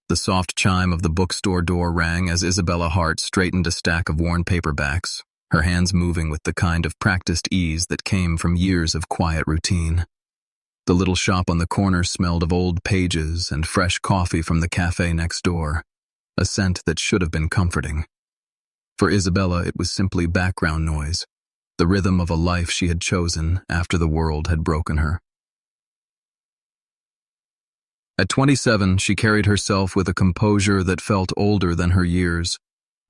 The soft chime of the bookstore door rang as Isabella Hart straightened a stack of worn paperbacks, her hands moving with the kind of practiced ease that came from years of quiet routine. The little shop on the corner smelled of old pages and fresh coffee from the cafe next door, a scent that should have been comforting. For Isabella, it was simply background noise, the rhythm of a life she had chosen after the world had broken her. At 27, she carried herself with a composure that felt older than her years.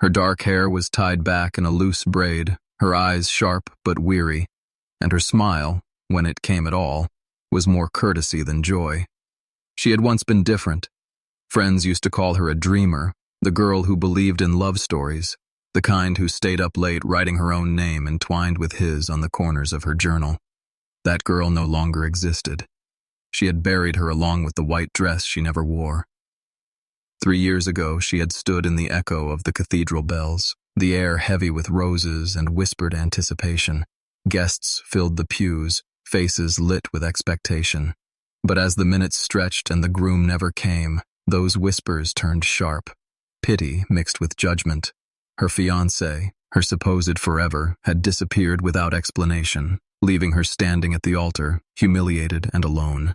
Her dark hair was tied back in a loose braid, her eyes sharp but weary, and her smile, when it came at all, was more courtesy than joy. She had once been different. Friends used to call her a dreamer, the girl who believed in love stories, the kind who stayed up late writing her own name entwined with his on the corners of her journal. That girl no longer existed. She had buried her along with the white dress she never wore. 3 years ago, she had stood in the echo of the cathedral bells, the air heavy with roses and whispered anticipation. Guests filled the pews, faces lit with expectation. But as the minutes stretched and the groom never came, those whispers turned sharp. Pity mixed with judgment. Her fiancé, her supposed forever, had disappeared without explanation, leaving her standing at the altar, humiliated and alone.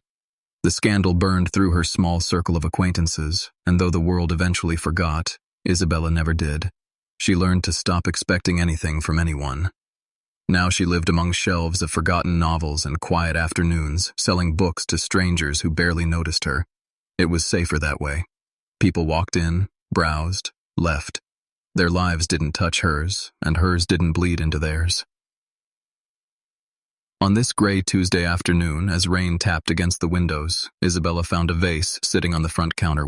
The scandal burned through her small circle of acquaintances, and though the world eventually forgot, Isabella never did. She learned to stop expecting anything from anyone. Now she lived among shelves of forgotten novels and quiet afternoons, selling books to strangers who barely noticed her. It was safer that way. People walked in, browsed, left. Their lives didn't touch hers, and hers didn't bleed into theirs. On this gray Tuesday afternoon, as rain tapped against the windows, Isabella found a vase sitting on the front counter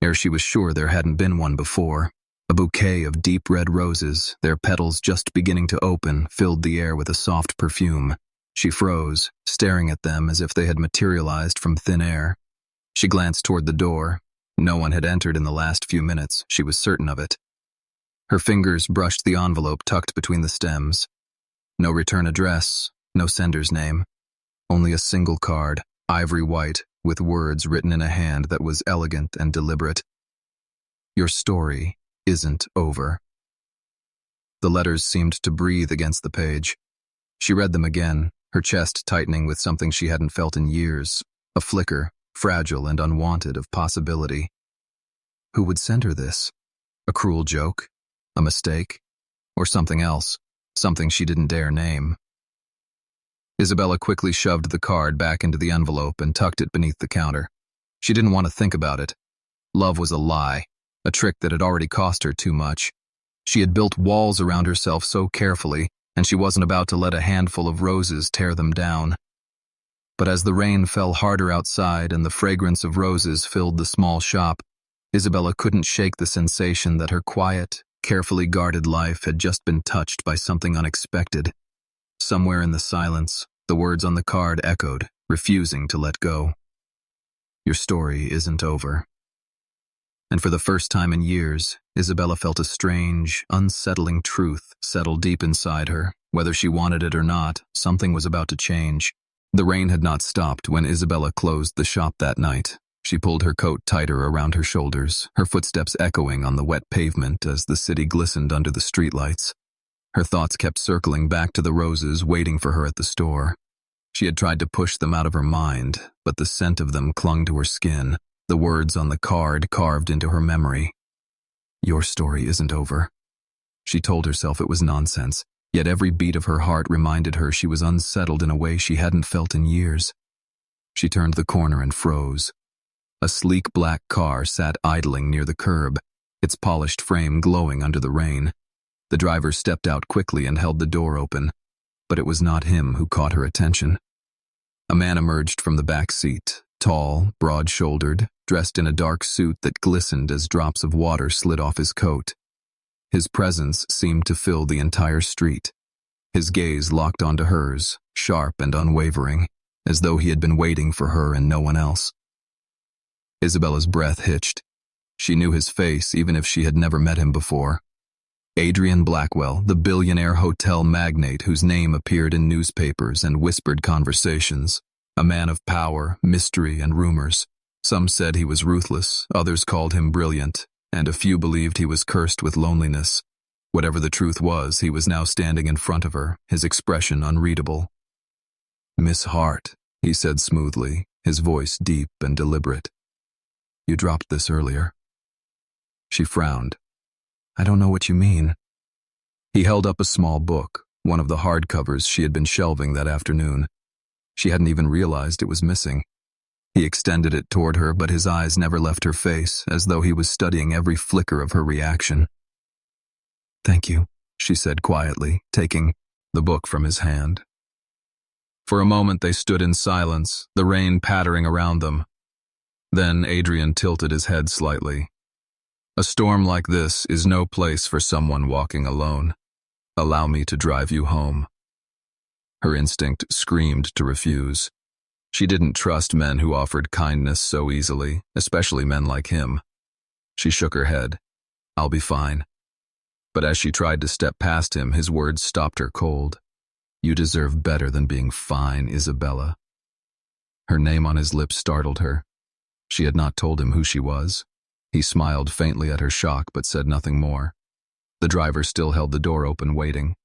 ere she was sure there hadn't been one before. A bouquet of deep red roses, their petals just beginning to open, filled the air with a soft perfume. She froze, staring at them as if they had materialized from thin air. She glanced toward the door. No one had entered in the last few minutes, she was certain of it. Her fingers brushed the envelope tucked between the stems. No return address. No sender's name, only a single card, ivory white, with words written in a hand that was elegant and deliberate. Your story isn't over. The letters seemed to breathe against the page. She read them again, her chest tightening with something she hadn't felt in years, a flicker, fragile and unwanted, of possibility. Who would send her this? A cruel joke? A mistake? Or something else, something she didn't dare name? Isabella quickly shoved the card back into the envelope and tucked it beneath the counter. She didn't want to think about it. Love was a lie, a trick that had already cost her too much. She had built walls around herself so carefully, and she wasn't about to let a handful of roses tear them down. But as the rain fell harder outside and the fragrance of roses filled the small shop, Isabella couldn't shake the sensation that her quiet, carefully guarded life had just been touched by something unexpected. Somewhere in the silence, the words on the card echoed, refusing to let go. Your story isn't over. And for the first time in years, Isabella felt a strange, unsettling truth settle deep inside her. Whether she wanted it or not, something was about to change. The rain had not stopped when Isabella closed the shop that night. She pulled her coat tighter around her shoulders, her footsteps echoing on the wet pavement as the city glistened under the streetlights. Her thoughts kept circling back to the roses waiting for her at the store. She had tried to push them out of her mind, but the scent of them clung to her skin, the words on the card carved into her memory. Your story isn't over. She told herself it was nonsense, yet every beat of her heart reminded her she was unsettled in a way she hadn't felt in years. She turned the corner and froze. A sleek black car sat idling near the curb, its polished frame glowing under the rain. The driver stepped out quickly and held the door open, but it was not him who caught her attention. A man emerged from the back seat, tall, broad-shouldered, dressed in a dark suit that glistened as drops of water slid off his coat. His presence seemed to fill the entire street. His gaze locked onto hers, sharp and unwavering, as though he had been waiting for her and no one else. Isabella's breath hitched. She knew his face even if she had never met him before. Adrian Blackwell, the billionaire hotel magnate whose name appeared in newspapers and whispered conversations, a man of power, mystery, and rumors. Some said he was ruthless, others called him brilliant, and a few believed he was cursed with loneliness. Whatever the truth was, he was now standing in front of her, his expression unreadable. "Miss Hart," he said smoothly, his voice deep and deliberate. "You dropped this earlier." She frowned. "I don't know what you mean." He held up a small book, one of the hardcovers she had been shelving that afternoon. She hadn't even realized it was missing. He extended it toward her, but his eyes never left her face, as though he was studying every flicker of her reaction. "Thank you," she said quietly, taking the book from his hand. For a moment they stood in silence, the rain pattering around them. Then Adrian tilted his head slightly. "A storm like this is no place for someone walking alone. Allow me to drive you home." Her instinct screamed to refuse. She didn't trust men who offered kindness so easily, especially men like him. She shook her head. "I'll be fine." But as she tried to step past him, his words stopped her cold. "You deserve better than being fine, Isabella." Her name on his lips startled her. She had not told him who she was. He smiled faintly at her shock, but said nothing more. The driver still held the door open, waiting.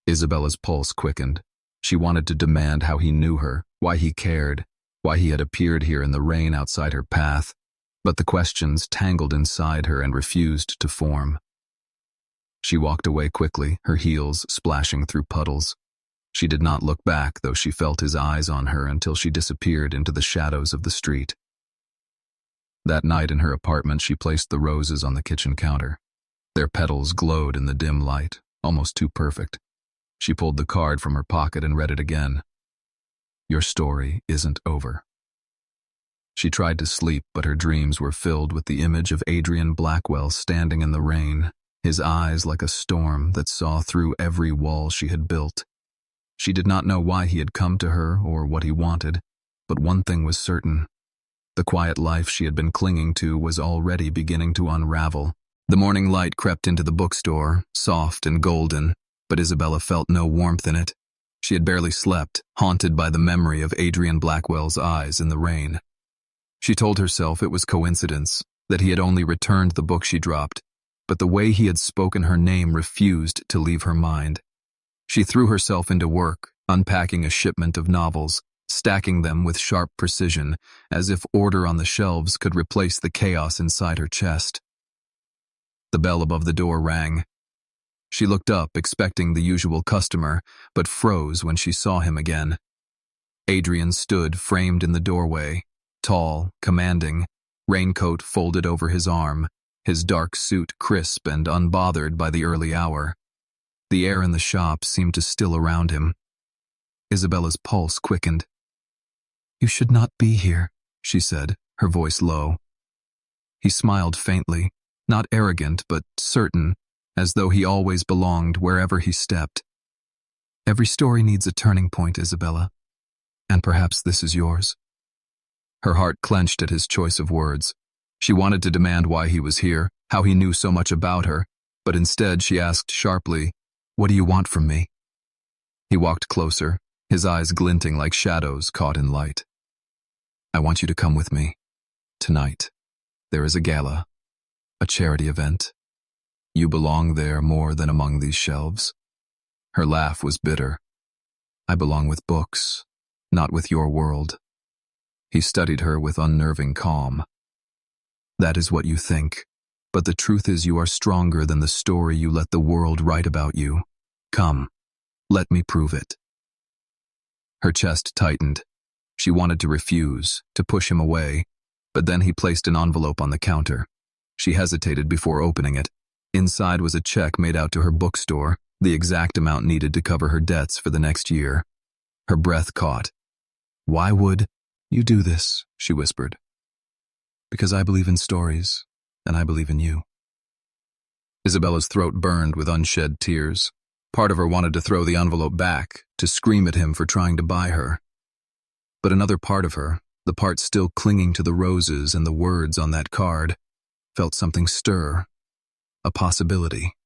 Isabella's pulse quickened. She wanted to demand how he knew her, why he cared, why he had appeared here in the rain outside her path, but the questions tangled inside her and refused to form. She walked away quickly, her heels splashing through puddles. She did not look back, though she felt his eyes on her until she disappeared into the shadows of the street. That night in her apartment, she placed the roses on the kitchen counter. Their petals glowed in the dim light, almost too perfect. She pulled the card from her pocket and read it again. "Your story isn't over." She tried to sleep, but her dreams were filled with the image of Adrian Blackwell standing in the rain, his eyes like a storm that saw through every wall she had built. She did not know why he had come to her or what he wanted, but one thing was certain. The quiet life she had been clinging to was already beginning to unravel. The morning light crept into the bookstore, soft and golden, but Isabella felt no warmth in it. She had barely slept, haunted by the memory of Adrian Blackwell's eyes in the rain. She told herself it was coincidence, that he had only returned the book she dropped, but the way he had spoken her name refused to leave her mind. She threw herself into work, unpacking a shipment of novels, stacking them with sharp precision, as if order on the shelves could replace the chaos inside her chest. The bell above the door rang. She looked up, expecting the usual customer, but froze when she saw him again. Adrian stood framed in the doorway, tall, commanding, raincoat folded over his arm, his dark suit crisp and unbothered by the early hour. The air in the shop seemed to still around him. Isabella's pulse quickened. "You should not be here," she said, her voice low. He smiled faintly, not arrogant but certain, as though he always belonged wherever he stepped. "Every story needs a turning point, Isabella, and perhaps this is yours." Her heart clenched at his choice of words. She wanted to demand why he was here, how he knew so much about her, but instead she asked sharply, "What do you want from me?" He walked closer, his eyes glinting like shadows caught in light. "I want you to come with me. Tonight. There is a gala, a charity event. You belong there more than among these shelves." Her laugh was bitter. "I belong with books, not with your world." He studied her with unnerving calm. "That is what you think, but the truth is you are stronger than the story you let the world write about you. Come, let me prove it." Her chest tightened. She wanted to refuse, to push him away, but then he placed an envelope on the counter. She hesitated before opening it. Inside was a check made out to her bookstore, the exact amount needed to cover her debts for the next year. Her breath caught. "Why would you do this?" she whispered. "Because I believe in stories, and I believe in you." Isabella's throat burned with unshed tears. Part of her wanted to throw the envelope back, to scream at him for trying to buy her. But another part of her, the part still clinging to the roses and the words on that card, felt something stir, a possibility.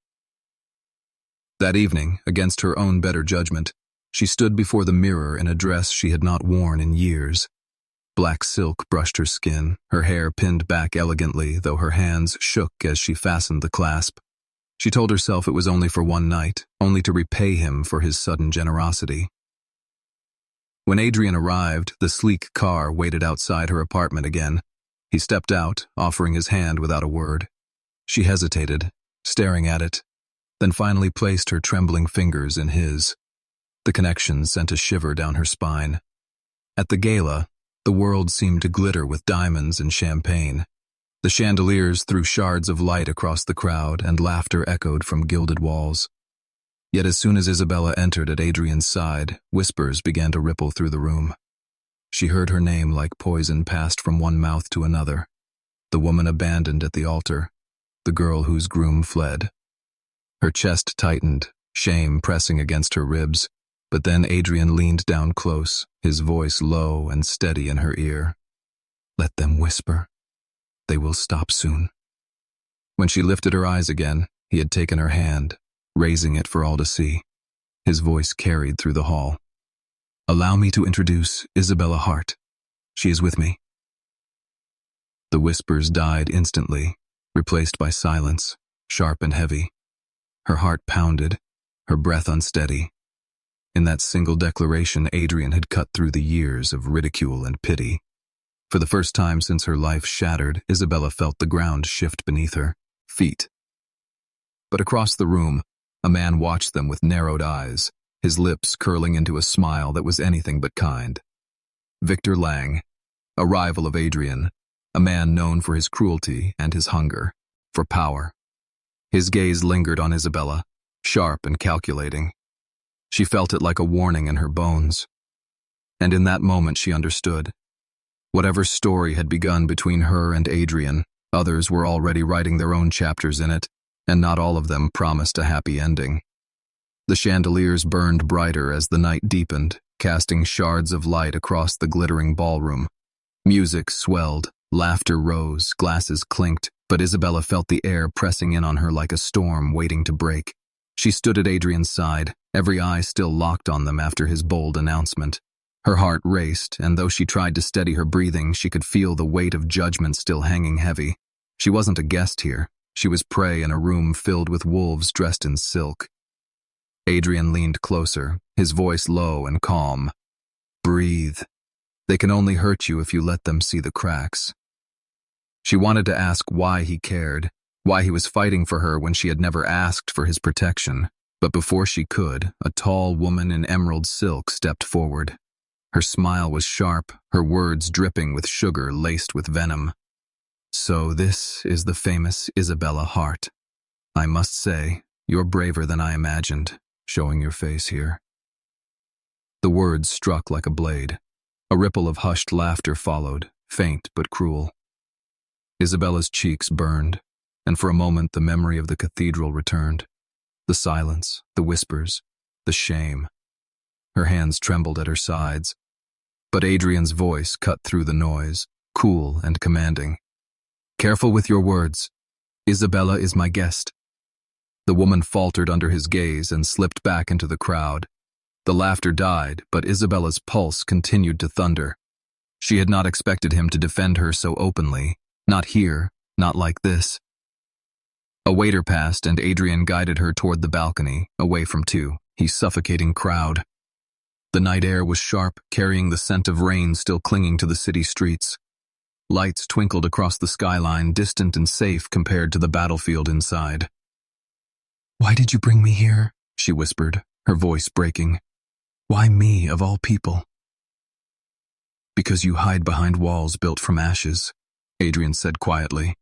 That evening, against her own better judgment, she stood before the mirror in a dress she had not worn in years. Black silk brushed her skin, her hair pinned back elegantly, though her hands shook as she fastened the clasp. She told herself it was only for one night, only to repay him for his sudden generosity. When Adrian arrived, the sleek car waited outside her apartment again. He stepped out, offering his hand without a word. She hesitated, staring at it, then finally placed her trembling fingers in his. The connection sent a shiver down her spine. At the gala, the world seemed to glitter with diamonds and champagne. The chandeliers threw shards of light across the crowd, and laughter echoed from gilded walls. Yet as soon as Isabella entered at Adrian's side, whispers began to ripple through the room. She heard her name like poison passed from one mouth to another. The woman abandoned at the altar, the girl whose groom fled. Her chest tightened, shame pressing against her ribs, but then Adrian leaned down close, his voice low and steady in her ear. "Let them whisper. They will stop soon." When she lifted her eyes again, he had taken her hand, raising it for all to see. His voice carried through the hall. "Allow me to introduce Isabella Hart. She is with me." The whispers died instantly, replaced by silence, sharp and heavy. Her heart pounded, her breath unsteady. In that single declaration, Adrian had cut through the years of ridicule and pity. For the first time since her life shattered, Isabella felt the ground shift beneath her feet. But across the room, a man watched them with narrowed eyes, his lips curling into a smile that was anything but kind. Victor Lang, a rival of Adrian, a man known for his cruelty and his hunger for power. His gaze lingered on Isabella, sharp and calculating. She felt it like a warning in her bones. And in that moment she understood. Whatever story had begun between her and Adrian, others were already writing their own chapters in it, and not all of them promised a happy ending. The chandeliers burned brighter as the night deepened, casting shards of light across the glittering ballroom. Music swelled, laughter rose, glasses clinked, but Isabella felt the air pressing in on her like a storm waiting to break. She stood at Adrian's side, every eye still locked on them after his bold announcement. Her heart raced, and though she tried to steady her breathing, she could feel the weight of judgment still hanging heavy. She wasn't a guest here. She was prey in a room filled with wolves dressed in silk. Adrian leaned closer, his voice low and calm. "Breathe. They can only hurt you if you let them see the cracks." She wanted to ask why he cared, why he was fighting for her when she had never asked for his protection. But before she could, a tall woman in emerald silk stepped forward. Her smile was sharp, her words dripping with sugar laced with venom. "So this is the famous Isabella Hart. I must say, you're braver than I imagined, showing your face here." The words struck like a blade. A ripple of hushed laughter followed, faint but cruel. Isabella's cheeks burned, and for a moment the memory of the cathedral returned. The silence, the whispers, the shame. Her hands trembled at her sides, but Adrian's voice cut through the noise, cool and commanding. "Careful with your words. Isabella is my guest." The woman faltered under his gaze and slipped back into the crowd. The laughter died, but Isabella's pulse continued to thunder. She had not expected him to defend her so openly. Not here, not like this. A waiter passed, and Adrian guided her toward the balcony, away from his suffocating crowd. The night air was sharp, carrying the scent of rain still clinging to the city streets. Lights twinkled across the skyline, distant and safe compared to the battlefield inside. "Why did you bring me here?" she whispered, her voice breaking. "Why me, of all people?" "Because you hide behind walls built from ashes," Adrian said quietly.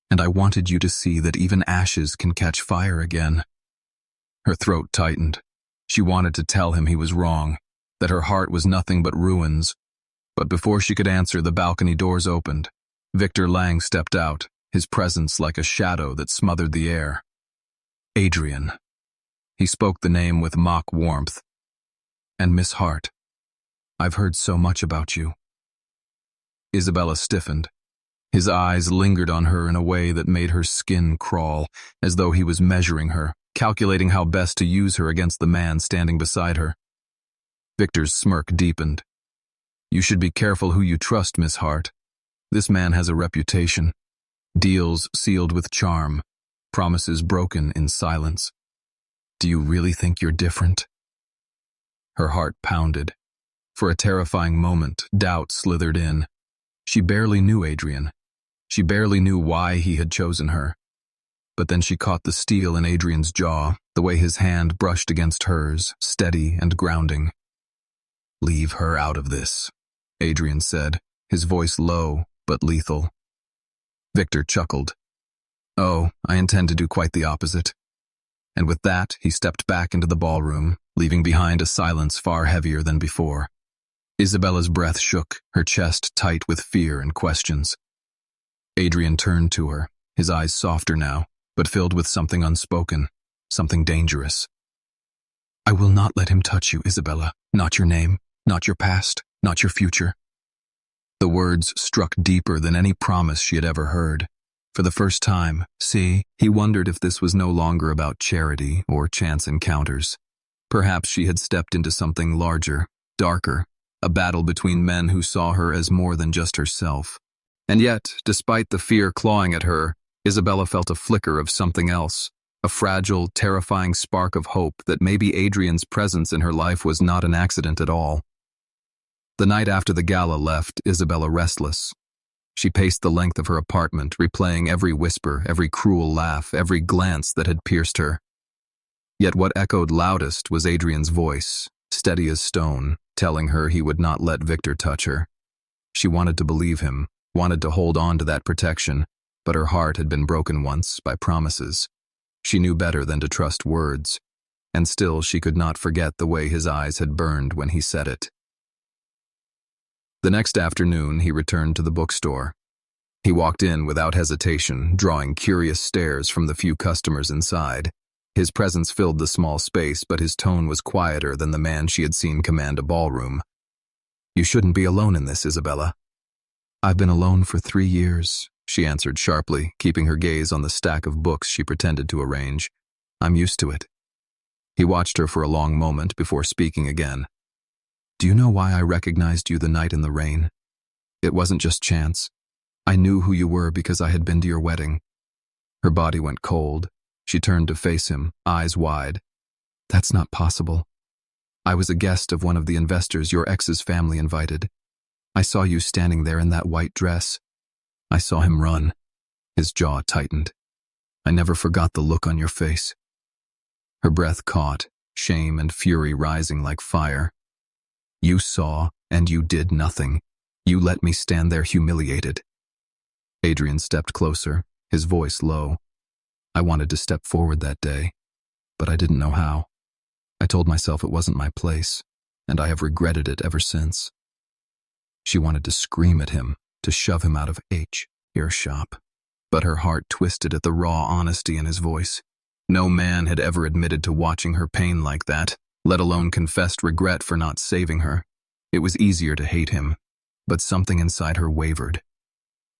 "And I wanted you to see that even ashes can catch fire again." Her throat tightened. She wanted to tell him he was wrong, that her heart was nothing but ruins. But before she could answer, the balcony doors opened. Victor Lang stepped out, his presence like a shadow that smothered the air. "Adrian." He spoke the name with mock warmth. "And Miss Hart, I've heard so much about you." Isabella stiffened. His eyes lingered on her in a way that made her skin crawl, as though he was measuring her, calculating how best to use her against the man standing beside her. Victor's smirk deepened. You should be careful who you trust, Miss Hart. This man has a reputation. Deals sealed with charm. Promises broken in silence. Do you really think you're different? Her heart pounded. For a terrifying moment, doubt slithered in. She barely knew Adrian. She barely knew why he had chosen her. But then she caught the steel in Adrian's jaw, the way his hand brushed against hers, steady and grounding. Leave her out of this, Adrian said, his voice low but lethal. Victor chuckled. Oh, I intend to do quite the opposite. And with that, he stepped back into the ballroom, leaving behind a silence far heavier than before. Isabella's breath shook, her chest tight with fear and questions. Adrian turned to her, his eyes softer now, but filled with something unspoken, something dangerous. I will not let him touch you, Isabella. Not your name, not your past, not your future. The words struck deeper than any promise she had ever heard. For the first time, he wondered if this was no longer about charity or chance encounters. Perhaps she had stepped into something larger, darker, a battle between men who saw her as more than just herself. And yet, despite the fear clawing at her, Isabella felt a flicker of something else, a fragile, terrifying spark of hope that maybe Adrian's presence in her life was not an accident at all. The night after the gala left Isabella restless. She paced the length of her apartment, replaying every whisper, every cruel laugh, every glance that had pierced her. Yet what echoed loudest was Adrian's voice, steady as stone, telling her he would not let Victor touch her. She wanted to believe him, wanted to hold on to that protection, but her heart had been broken once by promises. She knew better than to trust words, and still she could not forget the way his eyes had burned when he said it. The next afternoon, he returned to the bookstore. He walked in without hesitation, drawing curious stares from the few customers inside. His presence filled the small space, but his tone was quieter than the man she had seen command a ballroom. You shouldn't be alone in this, Isabella. I've been alone for 3 years, she answered sharply, keeping her gaze on the stack of books she pretended to arrange. I'm used to it. He watched her for a long moment before speaking again. Do you know why I recognized you the night in the rain? It wasn't just chance. I knew who you were because I had been to your wedding. Her body went cold. She turned to face him, eyes wide. That's not possible. I was a guest of one of the investors your ex's family invited. I saw you standing there in that white dress. I saw him run. His jaw tightened. I never forgot the look on your face. Her breath caught, shame and fury rising like fire. You saw, and you did nothing. You let me stand there humiliated. Adrian stepped closer, his voice low. I wanted to step forward that day, but I didn't know how. I told myself it wasn't my place, and I have regretted it ever since. She wanted to scream at him, to shove him out of earshot, but her heart twisted at the raw honesty in his voice. No man had ever admitted to watching her pain like that, let alone confessed regret for not saving her. It was easier to hate him, but something inside her wavered.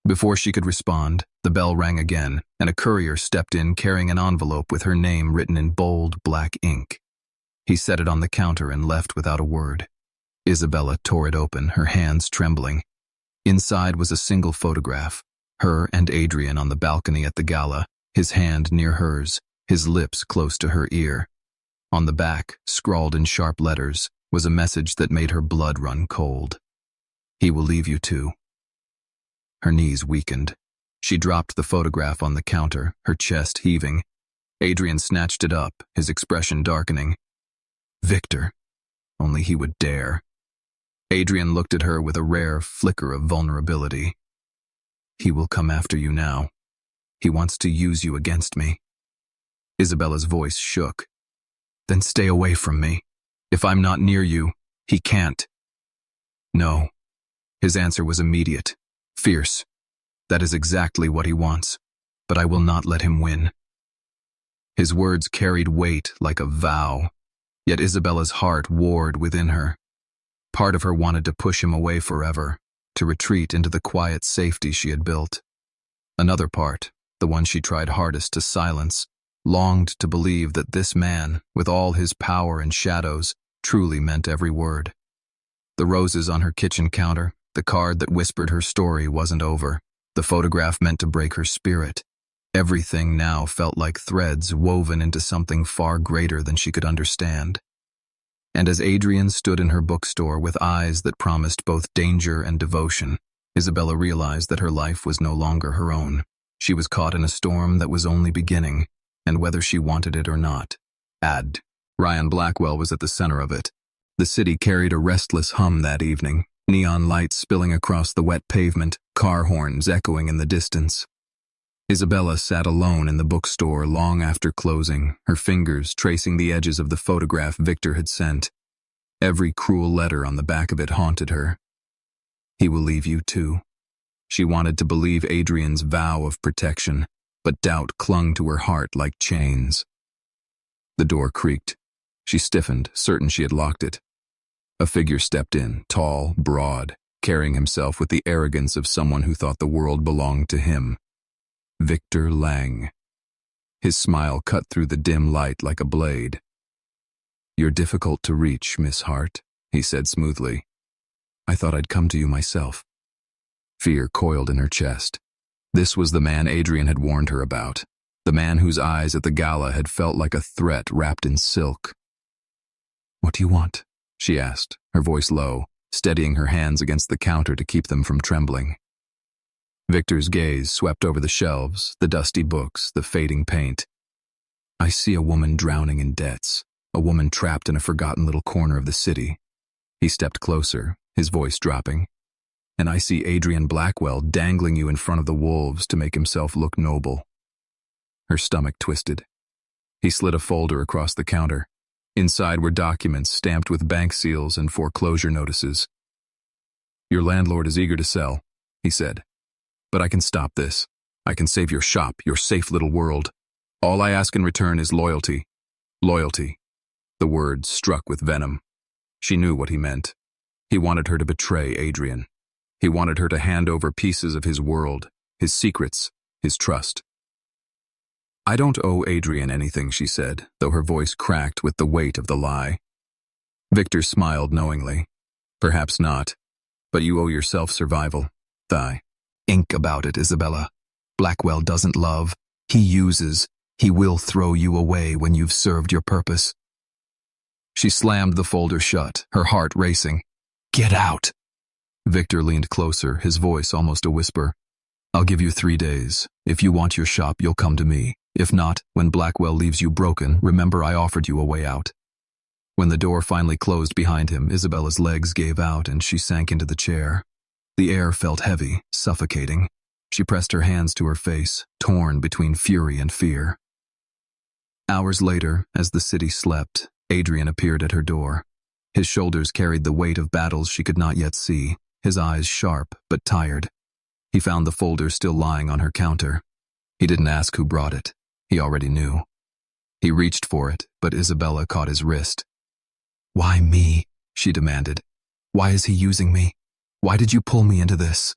Before she could respond, the bell rang again, and a courier stepped in carrying an envelope with her name written in bold black ink. He set it on the counter and left without a word. Isabella tore it open, her hands trembling. Inside was a single photograph, her and Adrian on the balcony at the gala, his hand near hers, his lips close to her ear. On the back, scrawled in sharp letters, was a message that made her blood run cold. He will leave you too. Her knees weakened. She dropped the photograph on the counter, her chest heaving. Adrian snatched it up, his expression darkening. Victor. Only he would dare. Adrian looked at her with a rare flicker of vulnerability. He will come after you now. He wants to use you against me. Isabella's voice shook. Then stay away from me. If I'm not near you, he can't. No. His answer was immediate, fierce. That is exactly what he wants, but I will not let him win. His words carried weight like a vow, yet Isabella's heart warred within her. Part of her wanted to push him away forever, to retreat into the quiet safety she had built. Another part, the one she tried hardest to silence, longed to believe that this man, with all his power and shadows, truly meant every word. The roses on her kitchen counter, the card that whispered her story wasn't over, the photograph meant to break her spirit. Everything now felt like threads woven into something far greater than she could understand. And as Adrian stood in her bookstore with eyes that promised both danger and devotion, Isabella realized that her life was no longer her own. She was caught in a storm that was only beginning, and whether she wanted it or not. Ryan Blackwell was at the center of it. The city carried a restless hum that evening, neon lights spilling across the wet pavement, car horns echoing in the distance. Isabella sat alone in the bookstore long after closing, her fingers tracing the edges of the photograph Victor had sent. Every cruel letter on the back of it haunted her. He will leave you too. She wanted to believe Adrian's vow of protection, but doubt clung to her heart like chains. The door creaked. She stiffened, certain she had locked it. A figure stepped in, tall, broad, carrying himself with the arrogance of someone who thought the world belonged to him. Victor Lang. His smile cut through the dim light like a blade. "You're difficult to reach, Miss Hart," he said smoothly. "I thought I'd come to you myself." Fear coiled in her chest. This was the man Adrian had warned her about, the man whose eyes at the gala had felt like a threat wrapped in silk. "What do you want?" she asked, her voice low, steadying her hands against the counter to keep them from trembling. Victor's gaze swept over the shelves, the dusty books, the fading paint. "I see a woman drowning in debts, a woman trapped in a forgotten little corner of the city." He stepped closer, his voice dropping. "And I see Adrian Blackwell dangling you in front of the wolves to make himself look noble." Her stomach twisted. He slid a folder across the counter. Inside were documents stamped with bank seals and foreclosure notices. "Your landlord is eager to sell," he said. "But I can stop this. I can save your shop, your safe little world. All I ask in return is loyalty. Loyalty." The word struck with venom. She knew what he meant. He wanted her to betray Adrian. He wanted her to hand over pieces of his world, his secrets, his trust. "I don't owe Adrian anything," she said, though her voice cracked with the weight of the lie. Victor smiled knowingly. "Perhaps not, but you owe yourself survival. Think about it, Isabella. Blackwell doesn't love. He uses. He will throw you away when you've served your purpose." She slammed the folder shut, her heart racing. "Get out!" Victor leaned closer, his voice almost a whisper. "I'll give you 3 days. If you want your shop, you'll come to me. If not, when Blackwell leaves you broken, remember I offered you a way out." When the door finally closed behind him, Isabella's legs gave out and she sank into the chair. The air felt heavy, suffocating. She pressed her hands to her face, torn between fury and fear. Hours later, as the city slept, Adrian appeared at her door. His shoulders carried the weight of battles she could not yet see, his eyes sharp but tired. He found the folder still lying on her counter. He didn't ask who brought it. He already knew. He reached for it, but Isabella caught his wrist. "Why me?" she demanded. "Why is he using me? Why did you pull me into this?"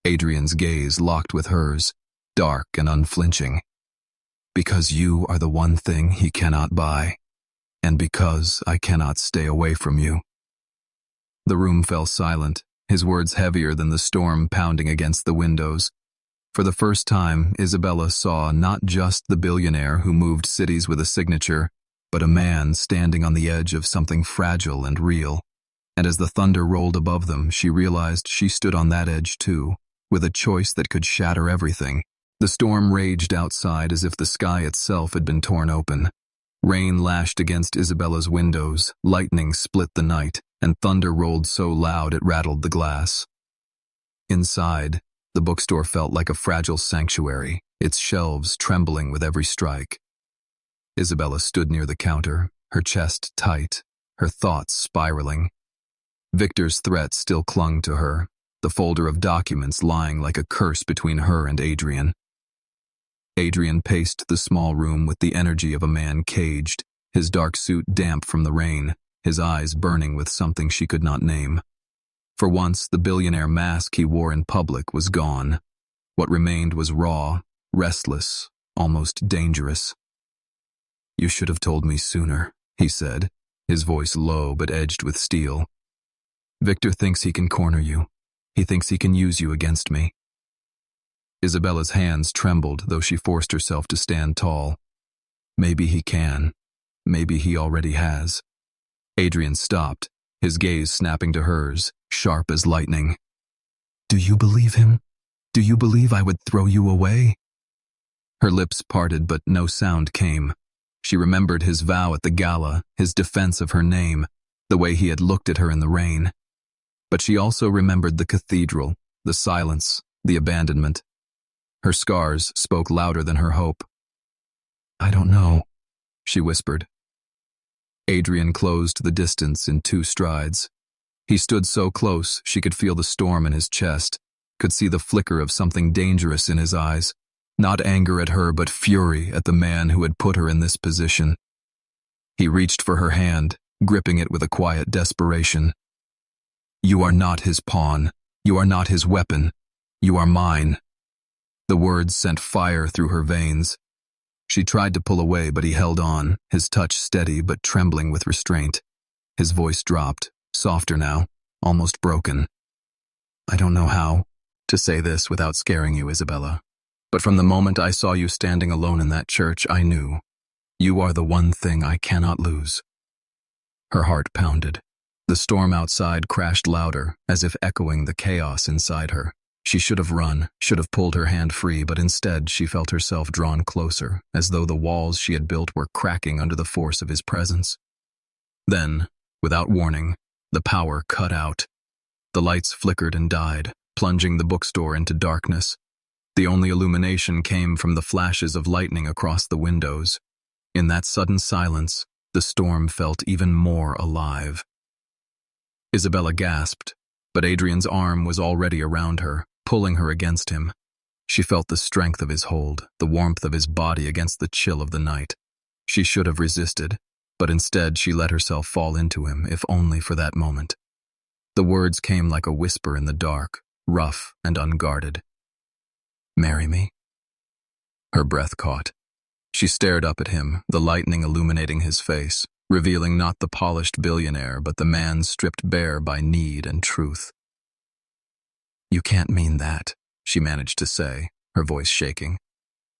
Adrian's gaze locked with hers, dark and unflinching. "Because you are the one thing he cannot buy, and because I cannot stay away from you." The room fell silent, his words heavier than the storm pounding against the windows. For the first time, Isabella saw not just the billionaire who moved cities with a signature, but a man standing on the edge of something fragile and real. And as the thunder rolled above them, she realized she stood on that edge too, with a choice that could shatter everything. The storm raged outside as if the sky itself had been torn open. Rain lashed against Isabella's windows, lightning split the night, and thunder rolled so loud it rattled the glass. Inside, the bookstore felt like a fragile sanctuary, its shelves trembling with every strike. Isabella stood near the counter, her chest tight, her thoughts spiraling. Victor's threat still clung to her, the folder of documents lying like a curse between her and Adrian. Adrian paced the small room with the energy of a man caged, his dark suit damp from the rain, his eyes burning with something she could not name. For once, the billionaire mask he wore in public was gone. What remained was raw, restless, almost dangerous. "You should have told me sooner," he said, his voice low but edged with steel. Victor thinks he can corner you. He thinks he can use you against me. Isabella's hands trembled, though she forced herself to stand tall. Maybe he can. Maybe he already has. Adrian stopped, his gaze snapping to hers, sharp as lightning. Do you believe him? Do you believe I would throw you away? Her lips parted, but no sound came. She remembered his vow at the gala, his defense of her name, the way he had looked at her in the rain. But she also remembered the cathedral, the silence, the abandonment. Her scars spoke louder than her hope. I don't know, she whispered. Adrian closed the distance in 2 strides. He stood so close she could feel the storm in his chest, could see the flicker of something dangerous in his eyes. Not anger at her, but fury at the man who had put her in this position. He reached for her hand, gripping it with a quiet desperation. You are not his pawn. You are not his weapon. You are mine. The words sent fire through her veins. She tried to pull away, but he held on, his touch steady but trembling with restraint. His voice dropped, softer now, almost broken. I don't know how to say this without scaring you, Isabella. But from the moment I saw you standing alone in that church, I knew. You are the one thing I cannot lose. Her heart pounded. The storm outside crashed louder, as if echoing the chaos inside her. She should have run, should have pulled her hand free, but instead she felt herself drawn closer, as though the walls she had built were cracking under the force of his presence. Then, without warning, the power cut out. The lights flickered and died, plunging the bookstore into darkness. The only illumination came from the flashes of lightning across the windows. In that sudden silence, the storm felt even more alive. Isabella gasped, but Adrian's arm was already around her, pulling her against him. She felt the strength of his hold, the warmth of his body against the chill of the night. She should have resisted, but instead she let herself fall into him, if only for that moment. The words came like a whisper in the dark, rough and unguarded. Marry me? Her breath caught. She stared up at him, the lightning illuminating his face, revealing not the polished billionaire, but the man stripped bare by need and truth. You can't mean that, she managed to say, her voice shaking.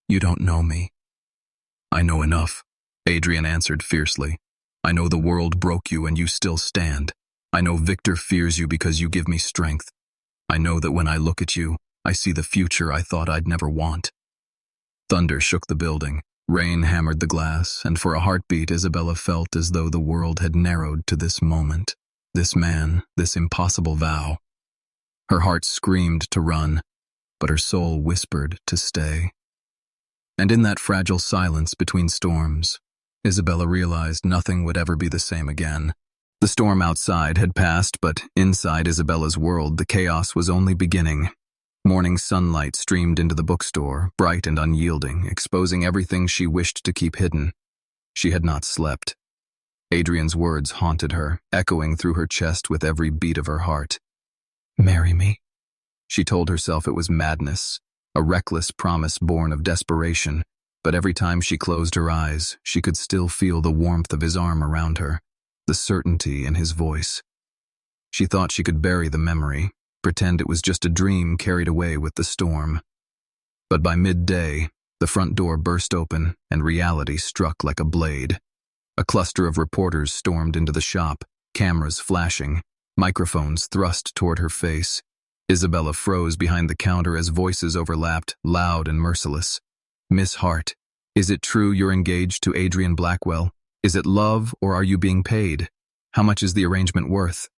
You don't know me. I know enough, Adrian answered fiercely. I know the world broke you and you still stand. I know Victor fears you because you give me strength. I know that when I look at you, I see the future I thought I'd never want. Thunder shook the building, rain hammered the glass, and for a heartbeat Isabella felt as though the world had narrowed to this moment, this man, this impossible vow. Her heart screamed to run, but her soul whispered to stay. And in that fragile silence between storms, Isabella realized nothing would ever be the same again. The storm outside had passed, but inside Isabella's world the chaos was only beginning. Morning sunlight streamed into the bookstore, bright and unyielding, exposing everything she wished to keep hidden. She had not slept. Adrian's words haunted her, echoing through her chest with every beat of her heart. Marry me. She told herself it was madness, a reckless promise born of desperation, but every time she closed her eyes, she could still feel the warmth of his arm around her, the certainty in his voice. She thought she could bury the memory, pretend it was just a dream carried away with the storm. But by midday, the front door burst open and reality struck like a blade. A cluster of reporters stormed into the shop, cameras flashing, microphones thrust toward her face. Isabella froze behind the counter as voices overlapped, loud and merciless. Miss Hart, is it true you're engaged to Adrian Blackwell? Is it love or are you being paid? How much is the arrangement worth?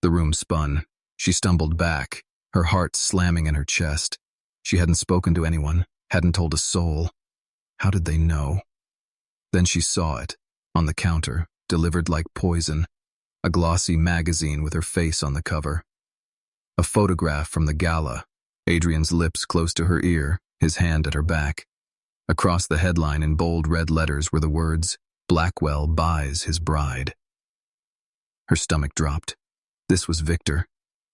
The room spun. She stumbled back, her heart slamming in her chest. She hadn't spoken to anyone, hadn't told a soul. How did they know? Then she saw it, on the counter, delivered like poison, a glossy magazine with her face on the cover. A photograph from the gala, Adrian's lips close to her ear, his hand at her back. Across the headline in bold red letters were the words, Blackwell buys his bride. Her stomach dropped. This was Victor.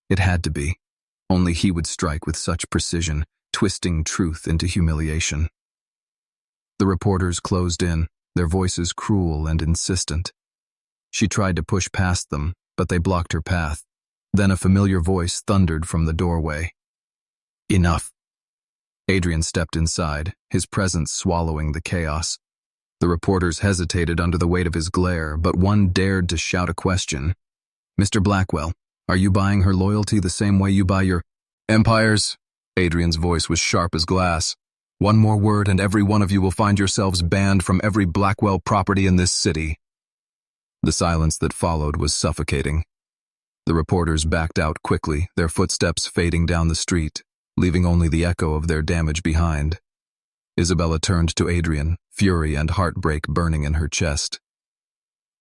It had to be. Only he would strike with such precision, twisting truth into humiliation. The reporters closed in, their voices cruel and insistent. She tried to push past them, but they blocked her path. Then a familiar voice thundered from the doorway. "Enough." Adrian stepped inside, his presence swallowing the chaos. The reporters hesitated under the weight of his glare, but one dared to shout a question. "Mr. Blackwell, are you buying her loyalty the same way you buy your empires?" Adrian's voice was sharp as glass. "One more word and every one of you will find yourselves banned from every Blackwell property in this city." The silence that followed was suffocating. The reporters backed out quickly, their footsteps fading down the street, leaving only the echo of their damage behind. Isabella turned to Adrian, fury and heartbreak burning in her chest.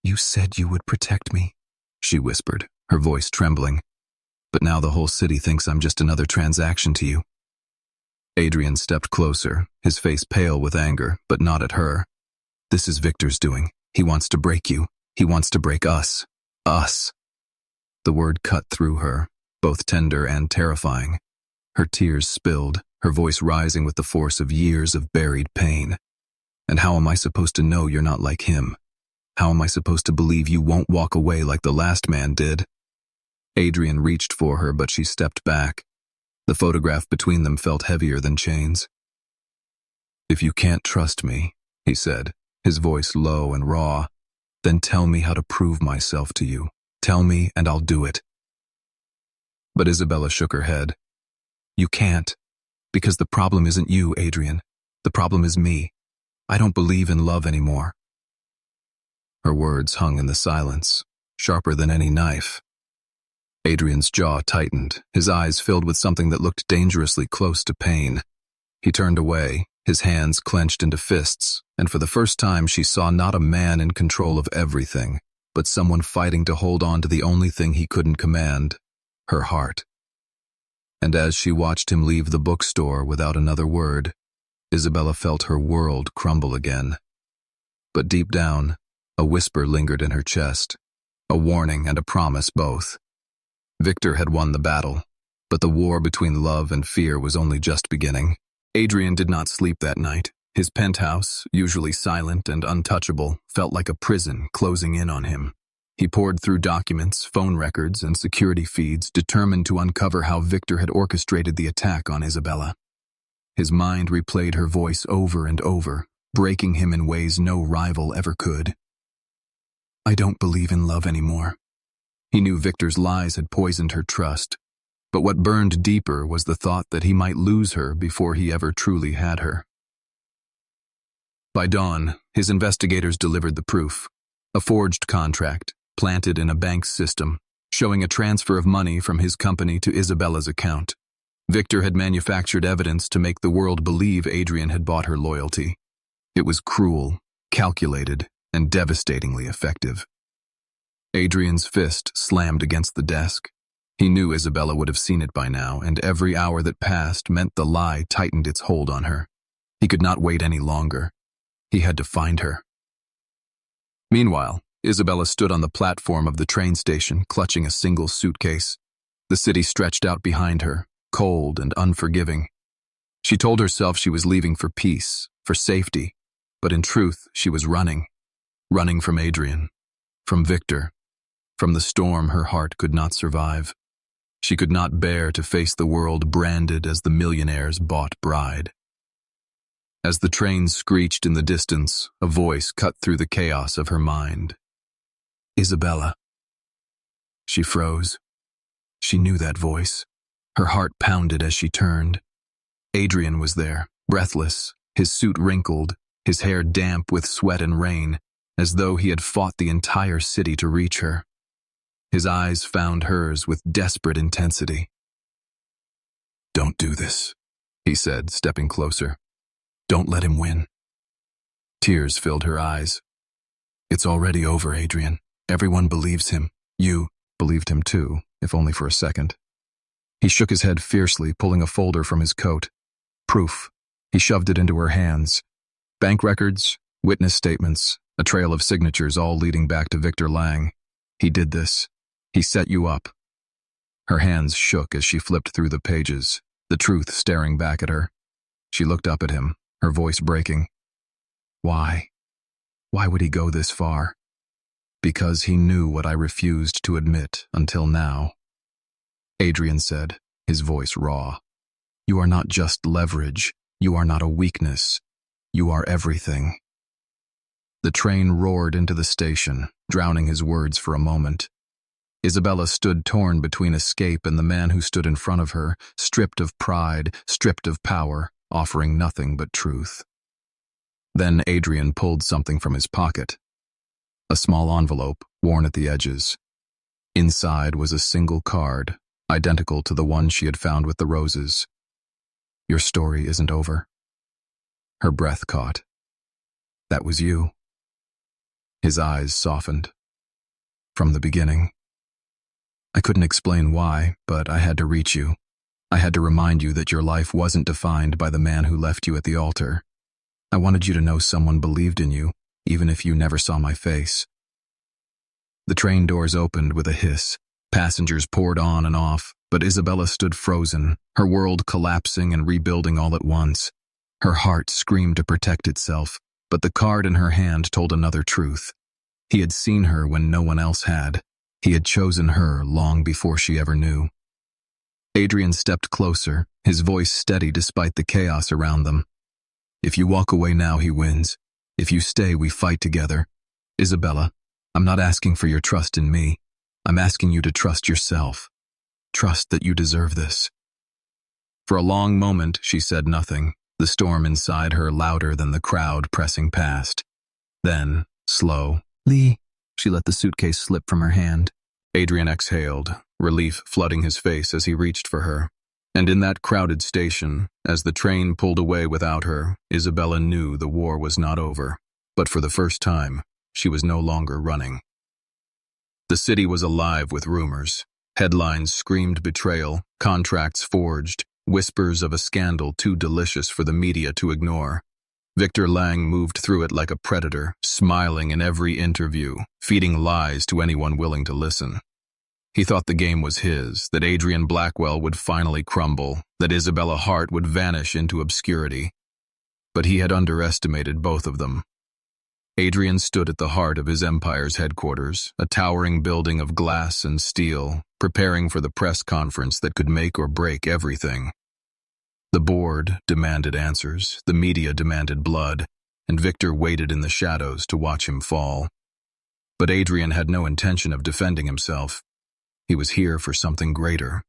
"You said you would protect me," she whispered, her voice trembling. "But now the whole city thinks I'm just another transaction to you." Adrian stepped closer, his face pale with anger, but not at her. "This is Victor's doing. He wants to break you. He wants to break us. Us." The word cut through her, both tender and terrifying. Her tears spilled, her voice rising with the force of years of buried pain. "And how am I supposed to know you're not like him? How am I supposed to believe you won't walk away like the last man did?" Adrian reached for her, but she stepped back. The photograph between them felt heavier than chains. "If you can't trust me," he said, his voice low and raw, "then tell me how to prove myself to you. Tell me and I'll do it." But Isabella shook her head. "You can't. Because the problem isn't you, Adrian. The problem is me. I don't believe in love anymore." Her words hung in the silence, sharper than any knife. Adrian's jaw tightened, his eyes filled with something that looked dangerously close to pain. He turned away, his hands clenched into fists, and for the first time she saw not a man in control of everything, but someone fighting to hold on to the only thing he couldn't command, her heart. And as she watched him leave the bookstore without another word, Isabella felt her world crumble again. But deep down, a whisper lingered in her chest, a warning and a promise both. Victor had won the battle, but the war between love and fear was only just beginning. Adrian did not sleep that night. His penthouse, usually silent and untouchable, felt like a prison closing in on him. He pored through documents, phone records, and security feeds, determined to uncover how Victor had orchestrated the attack on Isabella. His mind replayed her voice over and over, breaking him in ways no rival ever could. "I don't believe in love anymore." He knew Victor's lies had poisoned her trust, but what burned deeper was the thought that he might lose her before he ever truly had her. By dawn, his investigators delivered the proof, a forged contract, planted in a bank's system, showing a transfer of money from his company to Isabella's account. Victor had manufactured evidence to make the world believe Adrian had bought her loyalty. It was cruel, calculated, and devastatingly effective. Adrian's fist slammed against the desk. He knew Isabella would have seen it by now, and every hour that passed meant the lie tightened its hold on her. He could not wait any longer. He had to find her. Meanwhile, Isabella stood on the platform of the train station, clutching a single suitcase. The city stretched out behind her, cold and unforgiving. She told herself she was leaving for peace, for safety, but in truth she was running from Adrian, from Victor, from the storm her heart could not survive. She could not bear to face the world branded as the millionaire's bought bride. As the train screeched in the distance, a voice cut through the chaos of her mind. "Isabella." She froze. She knew that voice. Her heart pounded as she turned. Adrian was there, breathless, his suit wrinkled, his hair damp with sweat and rain, as though he had fought the entire city to reach her. His eyes found hers with desperate intensity. "Don't do this," he said, stepping closer. "Don't let him win." Tears filled her eyes. "It's already over, Adrian. Everyone believes him. You believed him too, if only for a second." He shook his head fiercely, pulling a folder from his coat. Proof. He shoved it into her hands. Bank records, witness statements, a trail of signatures, all leading back to Victor Lang. "He did this. He set you up." Her hands shook as she flipped through the pages, the truth staring back at her. She looked up at him, her voice breaking. Why? Why would he go this far? Because he knew what I refused to admit until now. Adrian said, his voice raw. You are not just leverage. You are not a weakness. You are everything. The train roared into the station, drowning his words for a moment. Isabella stood torn between escape and the man who stood in front of her, stripped of pride, stripped of power, offering nothing but truth. Then Adrian pulled something from his pocket. A small envelope, worn at the edges. Inside was a single card, identical to the one she had found with the roses. Your story isn't over. Her breath caught. That was you. His eyes softened. From the beginning. I couldn't explain why, but I had to reach you. I had to remind you that your life wasn't defined by the man who left you at the altar. I wanted you to know someone believed in you, even if you never saw my face. The train doors opened with a hiss. Passengers poured on and off, but Isabella stood frozen, her world collapsing and rebuilding all at once. Her heart screamed to protect itself, but the card in her hand told another truth. He had seen her when no one else had. He had chosen her long before she ever knew. Adrian stepped closer, his voice steady despite the chaos around them. If you walk away now, he wins. If you stay, we fight together. Isabella, I'm not asking for your trust in me. I'm asking you to trust yourself. Trust that you deserve this. For a long moment, she said nothing, the storm inside her louder than the crowd pressing past. Then, slowly, she let the suitcase slip from her hand. Adrian exhaled, relief flooding his face as he reached for her. And in that crowded station, as the train pulled away without her, Isabella knew the war was not over. But for the first time, she was no longer running. The city was alive with rumors. Headlines screamed betrayal, contracts forged, whispers of a scandal too delicious for the media to ignore. Victor Lang moved through it like a predator, smiling in every interview, feeding lies to anyone willing to listen. He thought the game was his, that Adrian Blackwell would finally crumble, that Isabella Hart would vanish into obscurity. But he had underestimated both of them. Adrian stood at the heart of his empire's headquarters, a towering building of glass and steel, preparing for the press conference that could make or break everything. The board demanded answers, the media demanded blood, and Victor waited in the shadows to watch him fall. But Adrian had no intention of defending himself. He was here for something greater.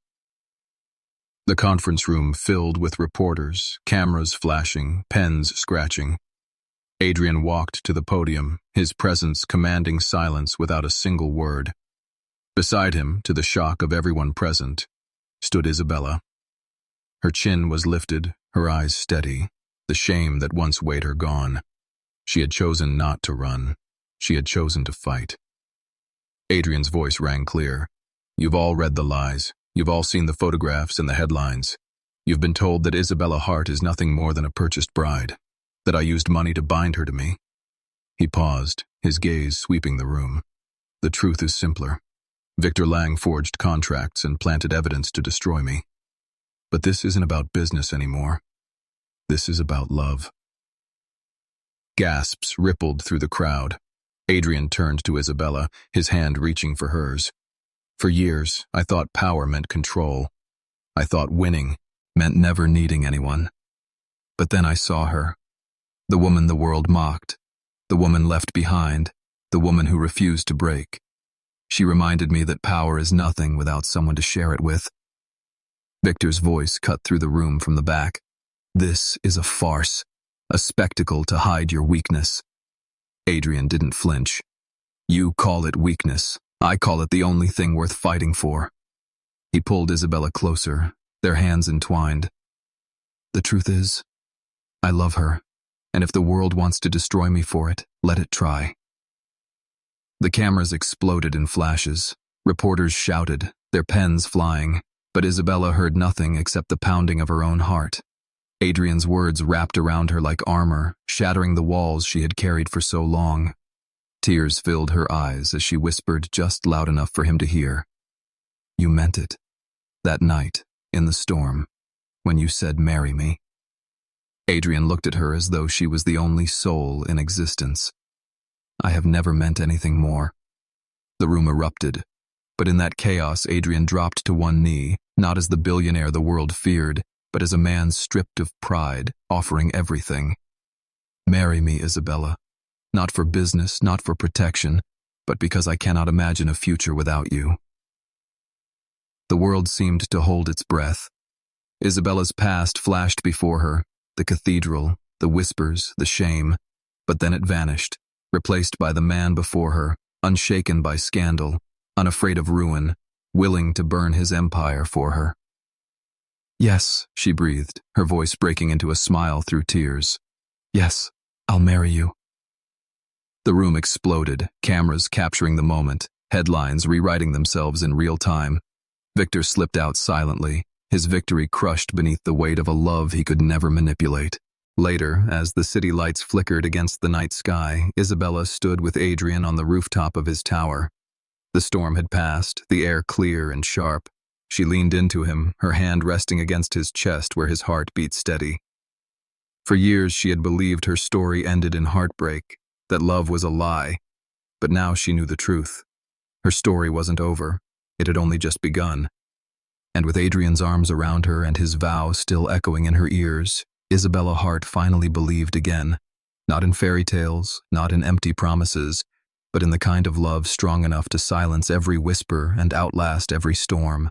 The conference room filled with reporters, cameras flashing, pens scratching. Adrian walked to the podium, his presence commanding silence without a single word. Beside him, to the shock of everyone present, stood Isabella. Her chin was lifted, her eyes steady, the shame that once weighed her gone. She had chosen not to run. She had chosen to fight. Adrian's voice rang clear. You've all read the lies. You've all seen the photographs and the headlines. You've been told that Isabella Hart is nothing more than a purchased bride, that I used money to bind her to me. He paused, his gaze sweeping the room. The truth is simpler. Victor Lang forged contracts and planted evidence to destroy me. But this isn't about business anymore. This is about love. Gasps rippled through the crowd. Adrian turned to Isabella, his hand reaching for hers. For years, I thought power meant control. I thought winning meant never needing anyone. But then I saw her. The woman the world mocked. The woman left behind. The woman who refused to break. She reminded me that power is nothing without someone to share it with. Victor's voice cut through the room from the back. This is a farce, a spectacle to hide your weakness. Adrian didn't flinch. You call it weakness. I call it the only thing worth fighting for. He pulled Isabella closer, their hands entwined. The truth is, I love her, and if the world wants to destroy me for it, let it try. The cameras exploded in flashes. Reporters shouted, their pens flying, but Isabella heard nothing except the pounding of her own heart. Adrian's words wrapped around her like armor, shattering the walls she had carried for so long. Tears filled her eyes as she whispered just loud enough for him to hear. You meant it. That night, in the storm, when you said marry me. Adrian looked at her as though she was the only soul in existence. I have never meant anything more. The room erupted. But in that chaos, Adrian dropped to one knee, not as the billionaire the world feared, but as a man stripped of pride, offering everything. Marry me, Isabella. Not for business, not for protection, but because I cannot imagine a future without you. The world seemed to hold its breath. Isabella's past flashed before her, the cathedral, the whispers, the shame, but then it vanished, replaced by the man before her, unshaken by scandal, unafraid of ruin, willing to burn his empire for her. Yes, she breathed, her voice breaking into a smile through tears. Yes, I'll marry you. The room exploded, cameras capturing the moment, headlines rewriting themselves in real time. Victor slipped out silently, his victory crushed beneath the weight of a love he could never manipulate. Later, as the city lights flickered against the night sky, Isabella stood with Adrian on the rooftop of his tower. The storm had passed, the air clear and sharp. She leaned into him, her hand resting against his chest where his heart beat steady. For years she had believed her story ended in heartbreak, that love was a lie. But now she knew the truth. Her story wasn't over. It had only just begun. And with Adrian's arms around her and his vow still echoing in her ears, Isabella Hart finally believed again. Not in fairy tales, not in empty promises, but in the kind of love strong enough to silence every whisper and outlast every storm.